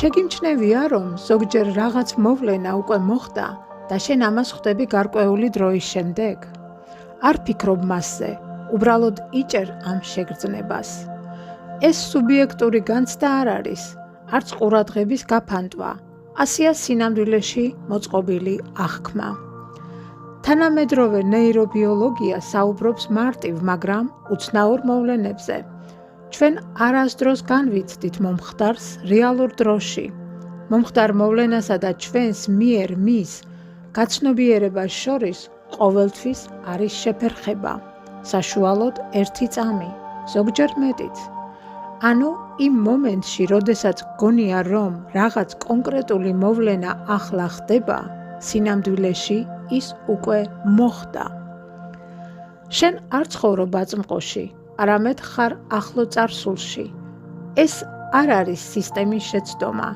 შეგიმჩნევია, რომ ზოგჯერ რაღაც მოვლენა უკვე მოხდა და შენ ამას ხვდები გარკვეული დროის შემდეგ? არ ფიქრობ მასზე, უბრალოდ იჭერ ამ შეგრძნებას. ეს სუბიექტური განცდა არ არის, არც ყურადღების გაფანტვა, ასეა სინამდვილეში მოწყობილი აღქმა. თანამედროვე ნეირობიოლოგია საუბრობს მარტივ, მაგრამ უცნაურ მოვლენებზე. ჩვენ არასდროს განვიცდით მომხდარს რეალურ დროში. მომხდარ მოვლენასა და ჩვენს მიერ მის გაცნობიერებას შორის ყოველთვის არის შეფერხება, საშუალოდ 1 წამი, ზოგჯერ მეტიც. ანუ იმ მომენტში, როდესაც გონია, რომ რაღაც კონკრეტული მოვლენა ახლა ხდება, სინამდვილეში ის უკვე მოხდა. შენ არ ცხოვრობ აწმყოში, არამედ ხარ ახლო წარსულში. ეს არ არის სისტემის შეცდომა,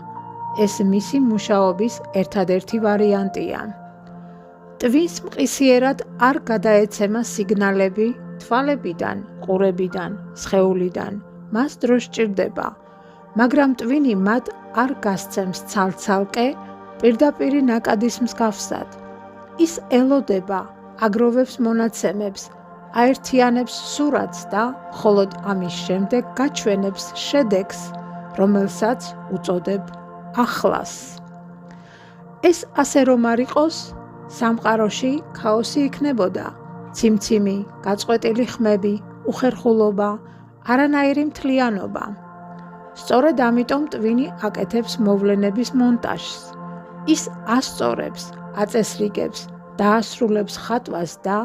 ეს მისი მუშაობის ერთადერთი ვარიანტია. ტვინს მყისიერად არ გადაეცემა სიგნალები თვალებიდან, ყურებიდან, სხეულიდან, მას დრო სჭირდება, მაგრამ ტვინი მათ არ გასცემს ცალ-ცალკე პირდაპირი ნაკადის მსგავსად. ის ელოდება, აგროვებს მონაცემებს, აერთიანებს სურათს და მხოლოდ ამის შემდეგ გაჩვენებს შედეგს, რომელსაც უწოდებ ახლას. ეს ასე რომ არ იყოს, სამყაროში ქაოსი იქნებოდა, ციმციმი, გაწყვეტილი ხმები, უხერხულობა, არანაირი მთლიანობა. სწორედ ამიტომ ტვინი აკეთებს მოვლენების მონტაჟს. ის ასწორებს, აწესრიგებს, დაასრულებს ხატვას და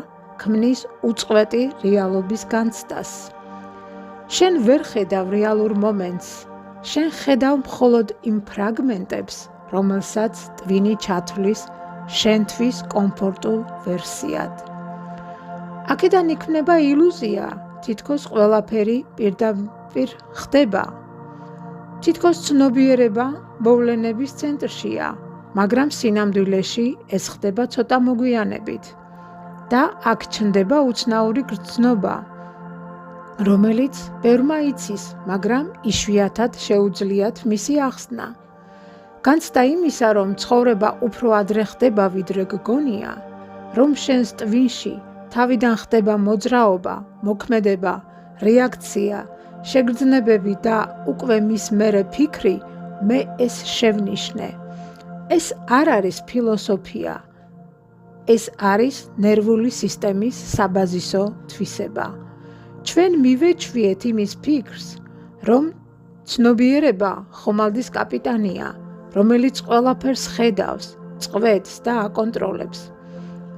ქმნის უწყვეტი რეალობის განცდას. შენ ვერ ხედავ რეალურ მომენტს, შენ ხედავ მხოლოდ იმ ფრაგმენტებს, რომელსაც ტვინი ჩათვლის შენთვის კომფორტულ ვერსიად. აქედან იქმნება ილუზია, თითქოს ყველაფერი პირდაპირ ხდება. თითქოს ცნობიერება მოვლენების ცენტრშია, მაგრამ სინამდვილეში ეს ხდება ცოტა მოგვიანებით. და აქ ჩნდება უცნაური გრძნობა, რომელიც ბევრმა იცის, მაგრამ იშვიათად შეუძლიათ მისი ახსნა. განცდა იმისა, რომ ცხოვრება უფრო ადრე ხდება, ვიდრე გგონია, რომ შენს ტვინში თავიდან ხდება მოძრაობა, მოქმედება, რეაქცია, შეგრძნებები და უკვე მის მერე ფიქრი, მე ეს შევნიშნე. ეს არ არის ფილოსოფია. ეს არის ნერვული სისტემის საბაზისო თვისება. ჩვენ მივეჩვიეთ იმის ფიქრს, რომ ცნობიერება ხომალდის კაპიტანია, რომელიც ყველაფერს ხედავს, წყვეტს და აკონტროლებს.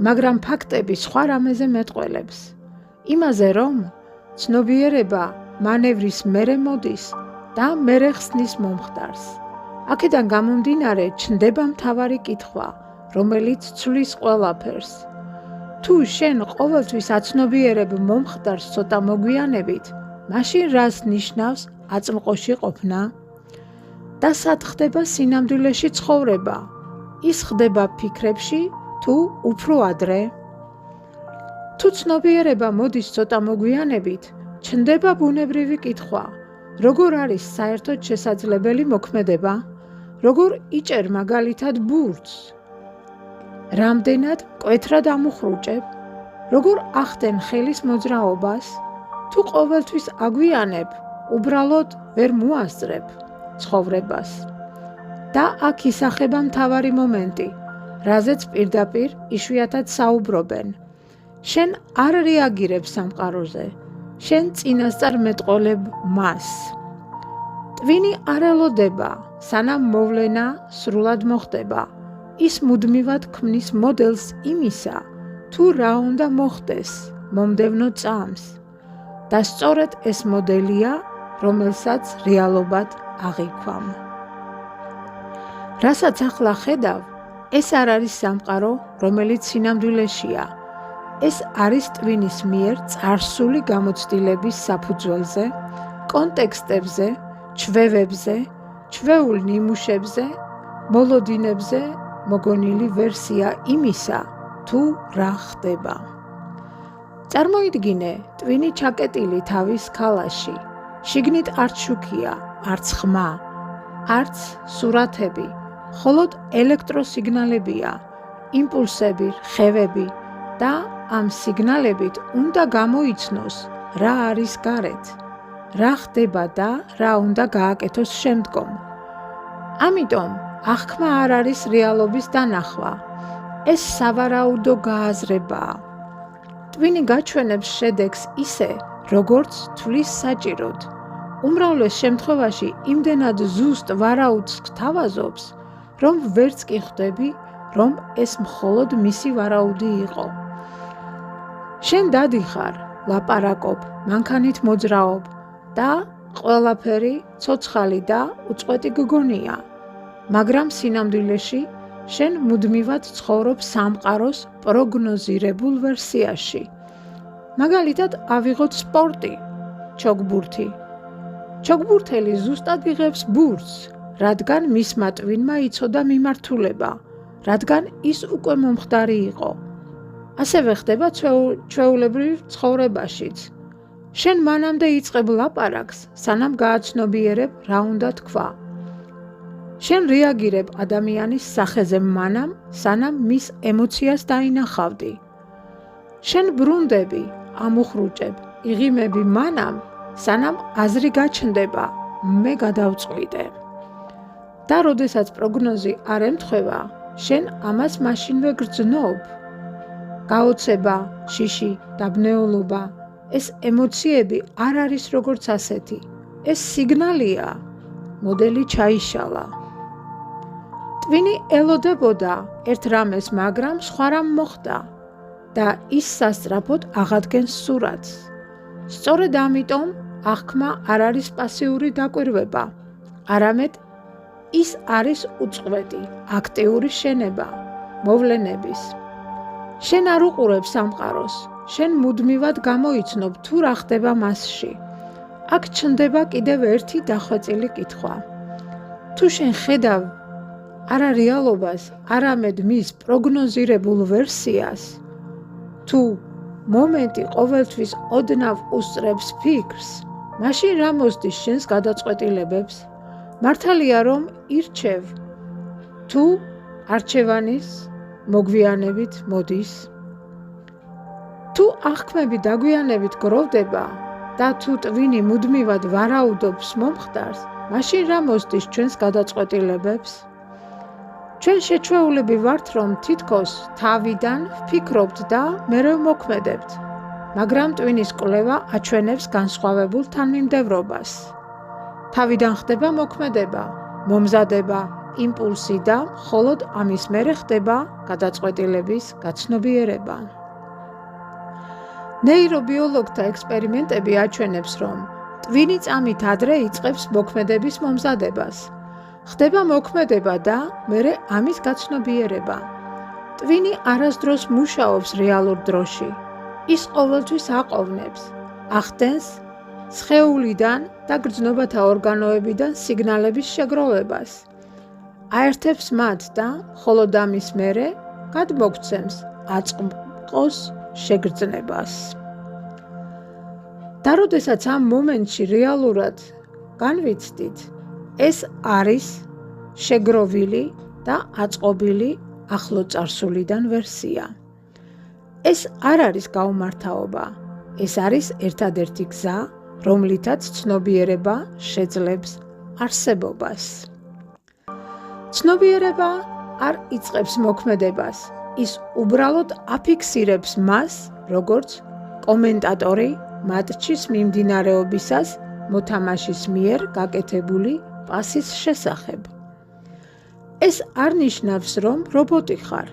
მაგრამ ფაქტები სხვა რამეზე მეტყველებს. იმაზე, რომ ცნობიერება მანევრის მერე მოდის და მერე ხსნის მომხდარს. აქედან გამომდინარე ჩნდება მთავარი კითხვა, რომელიც ცვლის ყველაფერს. თუ შენ ყოველთვის აცნობიერებ მომხდარს ცოტა მოგვიანებით, მაშინ რას ნიშნავს აწმყოში ყოფნა? და სად ხდება სინამდვილეში ცხოვრება? ის ხდება ფიქრებში თუ უფრო ადრე? თუ ცნობიერება მოდის ცოტა მოგვიანებით, ჩნდება ბუნებრივი კითხვა, როგორ არის საერთოდ შესაძლებელი მოქმედება? როგორ იჭერ მაგალითად ბურთს? რამდენად მკვეთრად ამუხრუჭებ? როგორ ახდენ ხელის მოძრაობას? თუ ყოველთვის აგვიანებ, უბრალოდ ვერ მოასწრებ ცხოვრებას. და აქ ისახება მთავარი მომენტი, რაზეც პირდაპირ იშვიათად საუბრობენ. შენ არ რეაგირებ სამყაროზე, შენ წინასწარ მეტყოლებ მას. ტვინი არ ელოდება, სანამ მოვლენა სრულად მოხდება. ის მუდმივად ქმნის მოდელს იმისა, თუ რა უნდა მოხდეს მომდევნო წამს. და სწორედ ეს მოდელია, რომელსაც რეალობად აღიქვამ. რასაც ახლა ხედავ, ეს არ არის სამყარო, რომელიც სინამდვილეშია. ეს არის ტვინის მიერ წარსული გამოცდილების საფუძველზე, კონტექსტებზე, ჩვევებზე, ჩვეულ ნიმუშებზე, მოლოდინებზე მოგონილი ვერსია იმისა, თუ რა ხდება. წარმოიდგინე, ტვინი ჩაკეტილი თავის ქალაში. შიგნით არც შუქია, არც ხმა. არც სურათები, მხოლოდ ელექტროსიგნალებია, იმპულსები, რხევები და ამ სიგნალებით უნდა გამოიცნოს, რა არის გარეთ, რა ხდება და რა უნდა გააკეთოს შემდგომ. ამიტომ აღქმა არ არის რეალობის დანახვა, ეს სავარაუდო გააზრებაა. ტვინი გაჩვენებს შედეგს ისე, როგორც თვლის საჭიროდ. უმრავლეს შემთხვევაში იმდენად ზუსტ ვარაუდს გთავაზობს, რომ ვერც კი ხვდები, რომ ეს მხოლოდ მისი ვარაუდი იყო. შენ დადიხარ, ლაპარაკობ, მანქანით მოძრაობ და ყველაფერი ცოცხალი და უწყვეტი გგონია, მაგრამ სინამდვილეში შენ მუდმივად ცხოვრობ სამყაროს პროგნოზირებულ ვერსიაში. მაგალითად, ავიღოთ სპორტი, ჩოგბურთი. ჩოგბურთელი ზუსტად იღებს ბურთს, რადგან მისმა ტვინმა იცოდა მიმართულება, რადგან ის უკვე მომხდარი იყო. ასევე ხდება ჩვეულებრივ ცხოვრებაშიც. შენ მანამდე იწყებ ლაპარაკს, სანამ გააცნობიერებ, რა უნდა თქვა. შენ რეაგირებ ადამიანის სახეზე მანამ, სანამ მის ემოციას დაინახავდი. შენ ბრუნდები, ამუხრუჭებ, იღიმები მანამ, სანამ აზრი გაჩნდება, მე გადავწყვიტე. და როდესაც პროგნოზი არ ემთხვევა, შენ ამას მაშინვე გრძნობ. გაოცება, შიში, დაბნეულობა, ეს ემოციები არ არის როგორც ასეთი. ეს სიგნალია, მოდელი ჩაიშალა. ტვინი ელოდებოდა ერთ რამეს, მაგრამ სხვა რამ მოხდა და ის სასწრაფოდ აღადგენს სურათს. სწორედ ამიტომ აღქმა არ არის პასიური დაკვირვება, არამედ ის არის უწყვეტი, აქტიური შენება, მოვლენების. შენ არ უყურებ სამყაროს, შენ მუდმივად გამოიცნობ თუ რა ხდება მასში. აქ ჩნდება კიდევ ერთი დახვეწილი კითხვა. თუ შენ ხედავ არა რეალობას, არამედ მის პროგნოზირებულ ვერსიას, თუ მომენტი ყოველთვის ოდნავ უსწრებს ფიქრს, მაშინ რა მოსდის შენს გადაწყვეტილებებს? მართალია რომ ირჩევ, თუ არჩევანის მოგვიანებით მოდის? თუ აღქმები დაგვიანებით გროვდება და თუ ტვინი მუდმივად ვარაუდობს მომხდარს, მაშინ რა მოსდის ჩვენს გადაწყვეტილებებს? ჩვენ შეჩვეულები ვართ, რომ თითქოს თავიდან ვფიქრობთ და მერე მოქმედებთ, მაგრამ ტვინის კვლევა აჩვენებს განსხვავებულ თანმიმდევრობას. თავიდან ხდება მოქმედება, მომზადება, იმპულსი და მხოლოდ ამის მერე ხდება გადაწყვეტილების გაცნობიერება. ნეირობიოლოგთა ექსპერიმენტები აჩვენებს, რომ ტვინი წამით ადრე იწყებს მოქმედების მომზადებას. ხდება მოქმედება და მერე ამის გაცნობიერება. ტვინი არასდროს მუშაობს რეალურ დროში. ის ყოველთვის აყოვნებს, ახდენს სხეულიდან და გრძნობათა ორგანოებიდან სიგნალების შეგროვებას. აერთებს მათ და მხოლოდ ამის მერე გადმოგცემს აწყმყოს შეგრძნებას. და როდესაც ამ მომენტში რეალურად განვიცდით, ეს არის შეგროვილი და აწყობილი ახლოწარსულიდან ვერსია. ეს არ არის გაუმართავობა, ეს არის ერთადერთი გზა, რომლითაც ცნობიერება შეძლებს არსებობას. ცნობიერება არ იწყებს მოქმედებას, ის უბრალოდ აფიქსირებს მას, როგორც კომენტატორი მატჩის მიმდინარეობისას მოთამაშის მიერ გაკეთებული პასის შესახებ. ეს არ ნიშნავს, რომ რობოტი ხარ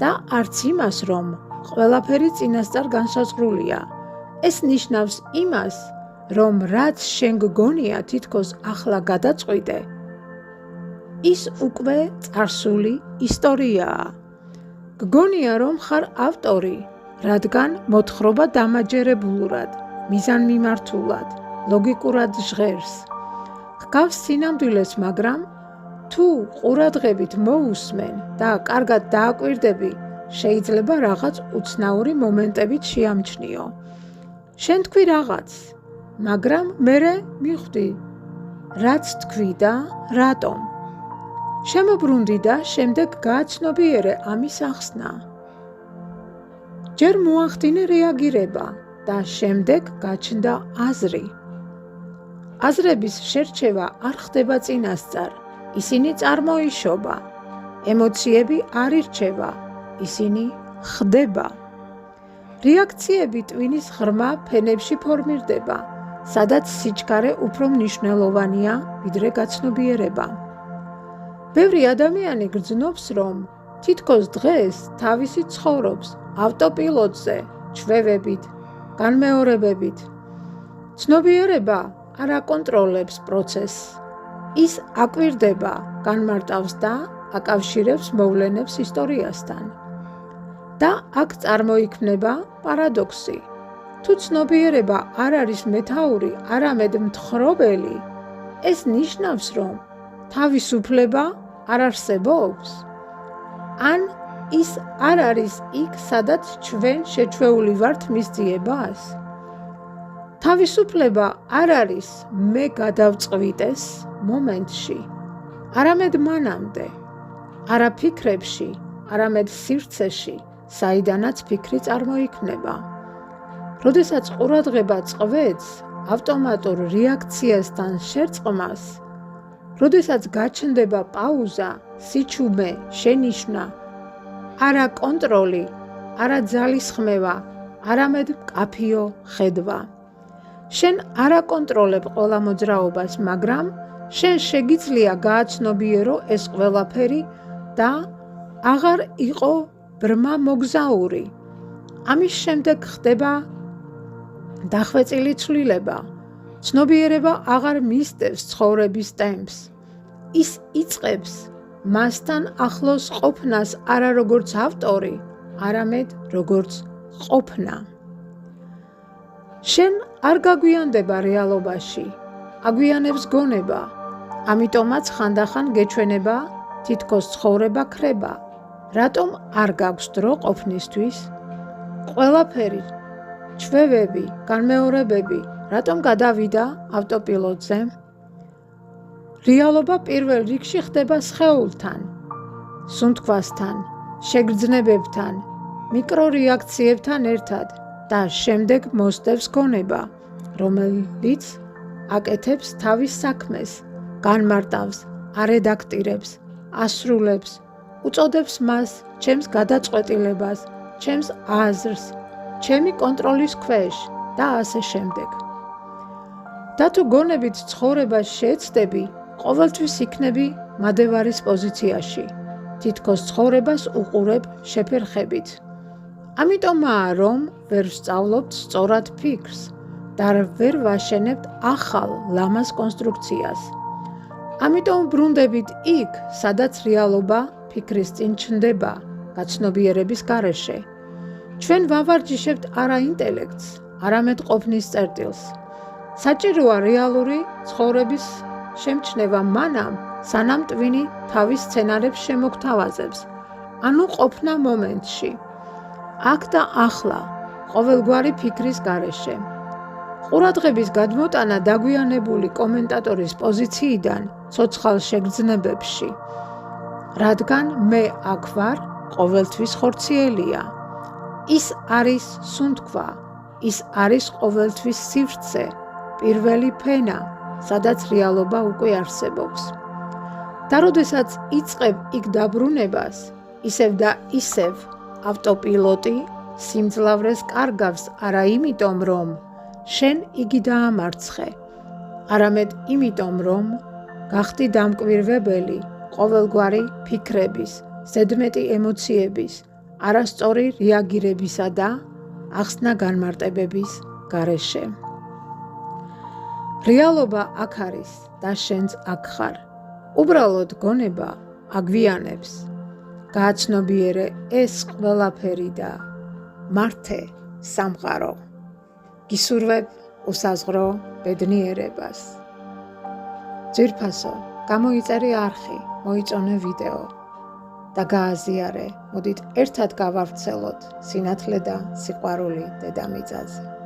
და არც იმას, რომ ყველაფერი წინასწარ განსაზღვრულია. ეს ნიშნავს იმას, რომ რაც შენ გგონია თითქოს ახლა გადაწყვიტე, ის უკვე წარსული ისტორიაა. გგონია, რომ ხარ ავტორი, რადგან მოთხრობა დამაჯერებულად, მიზანმიმართულად, ლოგიკურად ჟღერს. ჰგავს სინამდვილეს, მაგრამ თუ ყურადღებით მოусმენ და კარგად დააკვირდები, შეიძლება რაღაც უცნაური მომენტებით შეამჩნიო. შენ თქვი რაღაც, მაგრამ მერე მიხვდი, რაც თქვი და რატომ. შემოbrunდი და შემდეგ გააცნობიერე ამის ახსნა. ჯერ მოახდინე რეაგირება და შემდეგ გაჩნდა აზრი. აზრების შერჩევა არ ხდება წინასწარ, ისინი წარმოიშობა. ემოციები არ ირჩევა, ისინი ხდება. რეაქციები ტვინის ღრმა ფენებში ფორმირდება, სადაც სიჩქარე უფრო მნიშვნელოვანია, ვიდრე გაცნობიერება. ბევრი ადამიანი გრძნობს, რომ თითქოს დღეს თავისი ცხოვრობს ავტოპილოტზე, ჩვევებით, განმეორებებით. ცნობიერება არ აკონტროლებს პროცესს. ის აკვირდება, განმარტავს და აკავშირებს მოვლენებს ისტორიასთან. და აქ წარმოიქმნება პარადოქსი. თუ ცნობიერება არ არის მეთაური, არამედ მთხრობელი, ეს ნიშნავს, რომ თავისუფლება არ არსებობს. ან ის არ არის იქ, სადაც ჩვენ შეჩვეული ვართ მის ძიებას. თავისუფლება არ არის მე გადავწყვიტეს მომენტში, არამედ მანამდე, არა ფიქრებში, არამედ სივრცეში, საიდანაც ფიქრი წარმოიქმნება. როდესაც ყურადღება წყვეტს ავტომატურ რეაქციასთან შერწყმას, როდესაც გაჩნდება პაუზა, სიჩუმე, შენიშვნა, არა კონტროლი, არა ძალისხმევა, არამედ მკაფიო ხედვა. შენ არ აკონტროლებ ყველა მოძრაობას, მაგრამ შენ შეგიძლია გააცნობიერო ეს ყველაფერი და აღარ იყო ბრმა მოგზაური. ამის შემდეგ ხდება დახვეწილი ცვლილება. ცნობიერება აღარ მისდევს ცხოვრების ტემპს. ის იწყებს მასთან ახლოს ყოფნას არა როგორც ავტორი, არამედ როგორც ყოფნა. შენ არ გაგვიანდება რეალობაში, აგვიანებს გონება, ამიტომაც ხანდახან გეჩვენება თითქოს ცხოვრება ქრება. რატომ არ გაქვს დრო ყოფნისთვის? ყველაფერი, ჩვევები, განმეორებები, რატომ გადავიდა ავტოპილოტზე? რეალობა პირველ რიგში ხდება სხეულთან, სუნთქვასთან, შეგრძნებებთან, მიკრორეაქციებთან ერთად და შემდეგ მოსდევს გონება, რომელიც აკეთებს თავის საქმეს, განმარტავს, არედაქტირებს, ასრულებს, უწოდებს მას ჩემს გადაწყვეტილებას, ჩემს აზრს, ჩემი კონტროლის ქვეშ და ასე შემდეგ. და თუ გონებით ცხოვრებას შეეცდები, ყოველთვის იქნები მადევარის პოზიციაში, თითქოს ცხოვრებას უყურებ შეფერხებით. ამიტომაა, რომ ვერ ვსწავლობთ სწორად ფიქრს და ვერ ვაშენებთ ახალ ლამაზ კონსტრუქციას. ამიტომ ბრუნდებით იქ, სადაც რეალობა ფიქრის წინ ჩნდება, გაცნობიერების გარეშე. ჩვენ ვავარჯიშებთ არა ინტელექტს, არამედ ყოფნის წერტილს. საჭიროა რეალური ცხოვრების შემჩნევა მანამ, სანამ ტვინი თავის სცენარებს შემოგთავაზებს, ანუ ყოფნა მომენტში. აქ და ახლა, ყოველგვარი ფიქრის გარეშე. ყურადღების გადმოტანა დაგვიანებული კომენტატორის პოზიციიდან ცოცხალ შეგრძნებებში. რადგან მე აქ ვარ, ყოველთვის ხორციელია. ის არის სუნთქვა, ის არის ყოველთვის სივრცე, პირველი ფენა, სადაც რეალობა უკვე არსებობს. და როდესაც იწყებ იქ დაბრუნებას, ისევ და ისევ ავტოპილოტი სიმძლავრეს კარგავს არა იმიტომ, რომ შენ იგი დაამარცხე, არამედ იმიტომ, რომ გახდი დამკვირვებელი ყოველგვარი ფიქრების, ზედმეტი ემოციების, არასწორი რეაგირებისა და ახსნა განმარტებების გარეშე. რეალობა აქ არის და შენც აქ ხარ. უბრალოდ გონება აგვიანებს. გააცნობიერე ეს ყველაფერი და მართე სამყარო. გისურვებ უსაზღრო ბედნიერებას. ძვირფასო, გამოიწერე არხი, მოიწონე ვიდეო და გააზიარე. მოდით ერთად გავავრცელოთ სინათლე და სიყვარული დედამიწაზე.